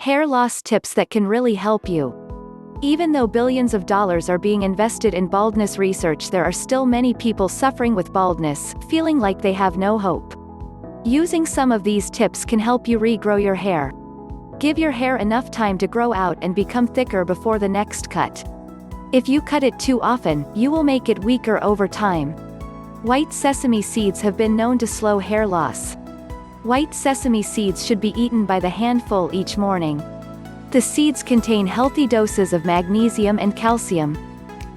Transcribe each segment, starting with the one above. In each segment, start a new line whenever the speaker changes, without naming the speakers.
Hair loss tips that can really help you. Even though billions of dollars are being invested in baldness research, there are still many people suffering with baldness, feeling like they have no hope. Using some of these tips can help you regrow your hair. Give your hair enough time to grow out and become thicker before the next cut. If you cut it too often, you will make it weaker over time. White sesame seeds have been known to slow hair loss. White sesame seeds should be eaten by the handful each morning. The seeds contain healthy doses of magnesium and calcium.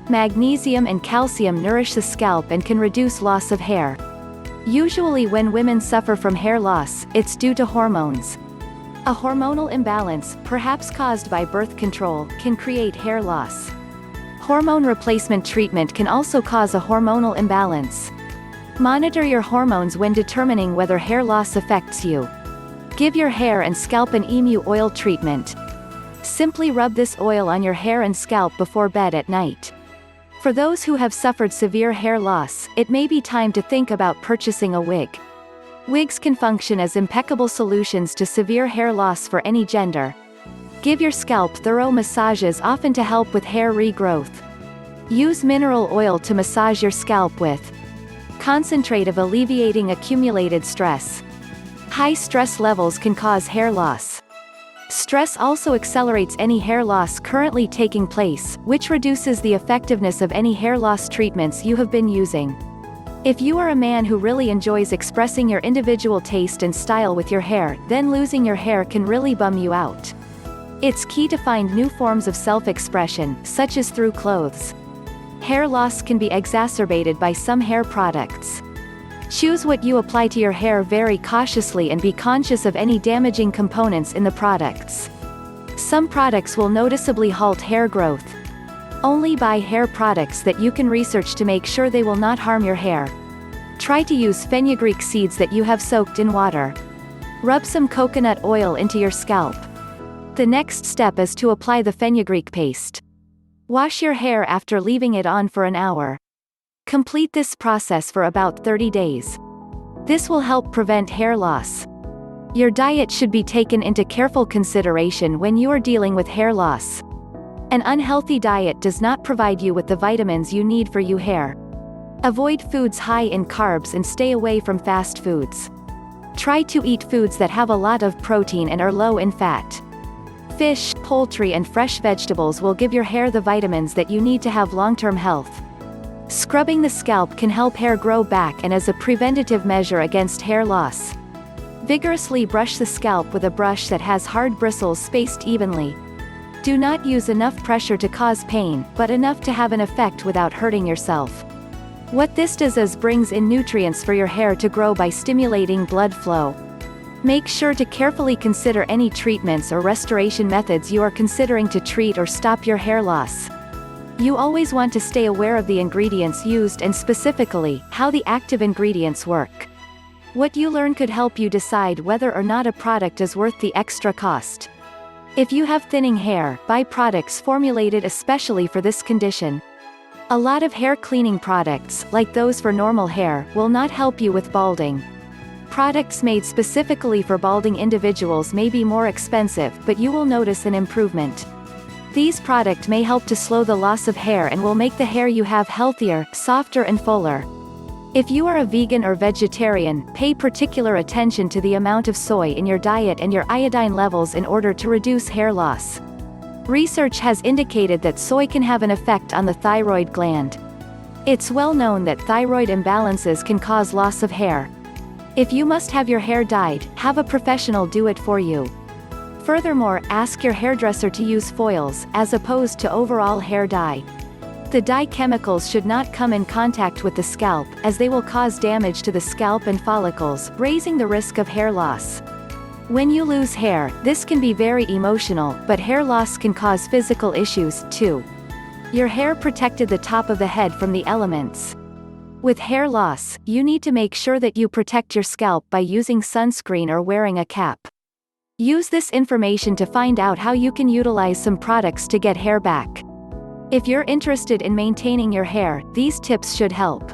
Magnesium and calcium nourish the scalp and can reduce loss of hair. Usually when women suffer from hair loss, it's due to hormones. A hormonal imbalance, perhaps caused by birth control, can create hair loss. Hormone replacement treatment can also cause a hormonal imbalance. Monitor your hormones when determining whether hair loss affects you. Give your hair and scalp an emu oil treatment. Simply rub this oil on your hair and scalp before bed at night. For those who have suffered severe hair loss, it may be time to think about purchasing a wig. Wigs can function as impeccable solutions to severe hair loss for any gender. Give your scalp thorough massages, often to help with hair regrowth. Use mineral oil to massage your scalp with. Concentrate of alleviating accumulated stress. High stress levels can cause hair loss. Stress also accelerates any hair loss currently taking place, which reduces the effectiveness of any hair loss treatments you have been using. If you are a man who really enjoys expressing your individual taste and style with your hair, then losing your hair can really bum you out. It's key to find new forms of self-expression, such as through clothes. Hair loss can be exacerbated by some hair products. Choose what you apply to your hair very cautiously and be conscious of any damaging components in the products. Some products will noticeably halt hair growth. Only buy hair products that you can research to make sure they will not harm your hair. Try to use fenugreek seeds that you have soaked in water. Rub some coconut oil into your scalp. The next step is to apply the fenugreek paste. Wash your hair after leaving it on for an hour. Complete this process for about 30 days. This will help prevent hair loss. Your diet should be taken into careful consideration when you are dealing with hair loss. An unhealthy diet does not provide you with the vitamins you need for your hair. Avoid foods high in carbs and stay away from fast foods. Try to eat foods that have a lot of protein and are low in fat. Fish, poultry and fresh vegetables will give your hair the vitamins that you need to have long-term health. Scrubbing the scalp can help hair grow back and as a preventative measure against hair loss. Vigorously brush the scalp with a brush that has hard bristles spaced evenly. Do not use enough pressure to cause pain, but enough to have an effect without hurting yourself. What this does is brings in nutrients for your hair to grow by stimulating blood flow. Make sure to carefully consider any treatments or restoration methods you are considering to treat or stop your hair loss. You always want to stay aware of the ingredients used and specifically, how the active ingredients work. What you learn could help you decide whether or not a product is worth the extra cost. If you have thinning hair, buy products formulated especially for this condition. A lot of hair cleaning products, like those for normal hair, will not help you with balding. Products made specifically for balding individuals may be more expensive, but you will notice an improvement. These products may help to slow the loss of hair and will make the hair you have healthier, softer and fuller. If you are a vegan or vegetarian, pay particular attention to the amount of soy in your diet and your iodine levels in order to reduce hair loss. Research has indicated that soy can have an effect on the thyroid gland. It's well known that thyroid imbalances can cause loss of hair. If you must have your hair dyed, have a professional do it for you. Furthermore, ask your hairdresser to use foils, as opposed to overall hair dye. The dye chemicals should not come in contact with the scalp, as they will cause damage to the scalp and follicles, raising the risk of hair loss. When you lose hair, this can be very emotional, but hair loss can cause physical issues, too. Your hair protected the top of the head from the elements. With hair loss, you need to make sure that you protect your scalp by using sunscreen or wearing a cap. Use this information to find out how you can utilize some products to get hair back. If you're interested in maintaining your hair, these tips should help.